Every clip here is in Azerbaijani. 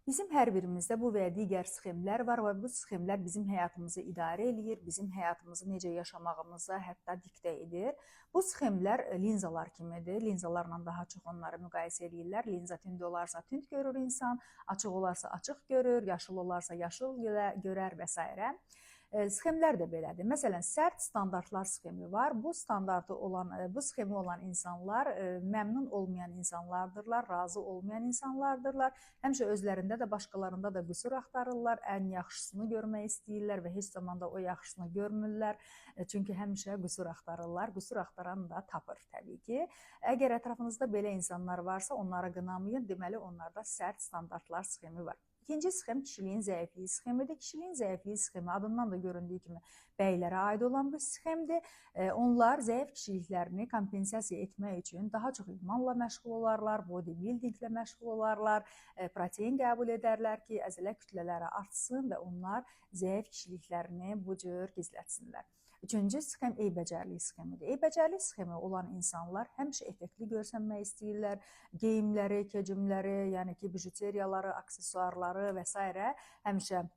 Bizim hər birimizdə bu və ya digər sxemlər var və bu sxemlər bizim həyatımızı idarə eləyir, bizim həyatımızı necə yaşamağımıza hətta diktə edir. Bu sxemlər linzalar kimidir. Linzalarla daha çox onları müqayisə edirlər. Linza tünd olarsa tünd görür insan, açıq olarsa açıq görür, yaşıl olarsa yaşıl görər və s. Sxemlər də belədir. Məsələn, sərt standartlar sxemi var. Bu sxemi olan insanlar məmnun olmayan insanlardırlar, razı olmayan insanlardırlar. Həmişə özlərində də, başqalarında da qüsur axtarırlar, ən yaxşısını görmək istəyirlər və heç zaman da o yaxşısını görmürlər. Çünki həmişə qüsur axtarırlar. Qüsur axtaran da tapır təbii ki. Əgər ətrafınızda belə insanlar varsa, onları qınamayın. Deməli, onlarda sərt standartlar sxemi var. İkinci sxem kişiliyin zəifliyi sxemidir. Kişiliyin zəifliyi sxemi adından da göründüyü kimi bəylərə aid olan bir sxemdir. Onlar zəif kişiliklərini kompensasiya etmək üçün daha çox idmanla məşğul olarlar, bodybuildinglə məşğul olarlar, protein qəbul edərlər ki, əzələ kütlələri artsın və onlar zəif kişiliklərini bu cür gizlətsinlər. Üçüncü sxem eybəcərlik sxemidir. Eybəcərlik sxemi olan insanlar həmişə effektli görsənmək istəyirlər. Geyimləri, kecimləri, yəni ki, bijuteriyaları, aksesuarları və s. həmişə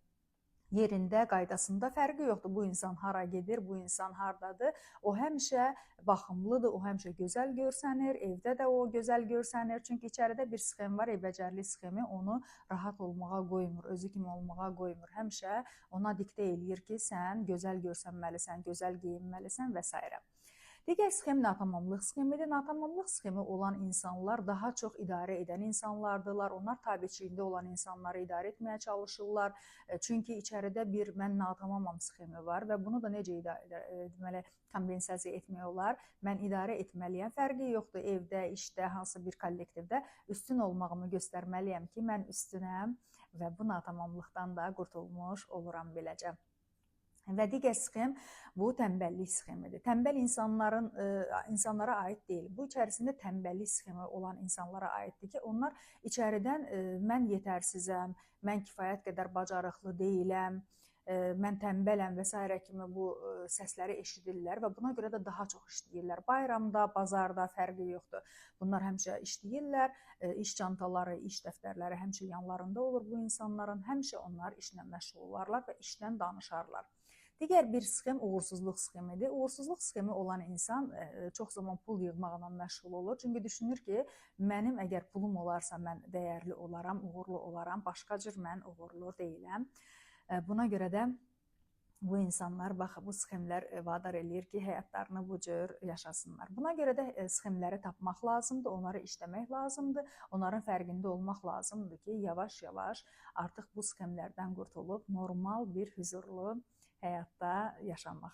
yerində, qaydasında fərqi yoxdur. Bu insan hara gedir, bu insan hardadır. O həmişə baxımlıdır, o həmişə gözəl görsənir, evdə də o gözəl görsənir. Çünki içəridə bir sxem var, eybəcərlik sxemi onu rahat olmağa qoymur, özü kimi olmağa qoymur. Həmişə ona diktə eləyir ki, sən gözəl görsənməlisən, gözəl geyinməlisən və s. Digər sxem natamamlıq sxemidir. Natamamlıq sxemi olan insanlar daha çox idarə edən insanlardırlar. Onlar tabiçiliyində olan insanları idarə etməyə çalışırlar. Çünki içəridə bir mən natamamam sxemi var və bunu da necə deməli kompensasiya etmək olar? Mən idarə etməliyəm. Fərqi yoxdur, evdə, işdə, hansı bir kollektivdə üstün olmağımı göstərməliyəm ki, mən üstünəm və bu natamamlıqdan da qurtulmuş oluram beləcə. Və digər sxem bu tənbəllik sxemidir. Tənbəl insanlara aid deyil. Bu içərisində tənbəllik sxemi olan insanlara aiddir ki, onlar içəridən mən yetərsizəm, mən kifayət qədər bacarıqlı deyiləm, mən tənbələm və s. kimi bu səsləri eşidirlər və buna görə də daha çox işləyirlər. Bayramda, bazarda fərqi yoxdur. Bunlar həmişə işləyirlər, iş çantaları, iş dəftərləri həmişə yanlarında olur bu insanların. Həmişə onlar işlə məşğul olarlar və işdən danışarlar. Digər bir sxem uğursuzluq sxemidir. Uğursuzluq sxemi olan insan çox zaman pul yığmaqla məşğul olur. Çünki düşünür ki, mənim əgər pulum olarsa mən dəyərli olaram, uğurlu olaram, başqa cür mən uğurlu deyiləm. Buna görə də bu insanlar bu sxemlər vadar eləyir ki, həyatlarını bu cür yaşasınlar. Buna görə də sxemləri tapmaq lazımdır, onları işləmək lazımdır, onların fərqində olmaq lazımdır ki, yavaş-yavaş artıq bu sxemlərdən qurtulub normal bir huzurlu həyatda yaşamaq.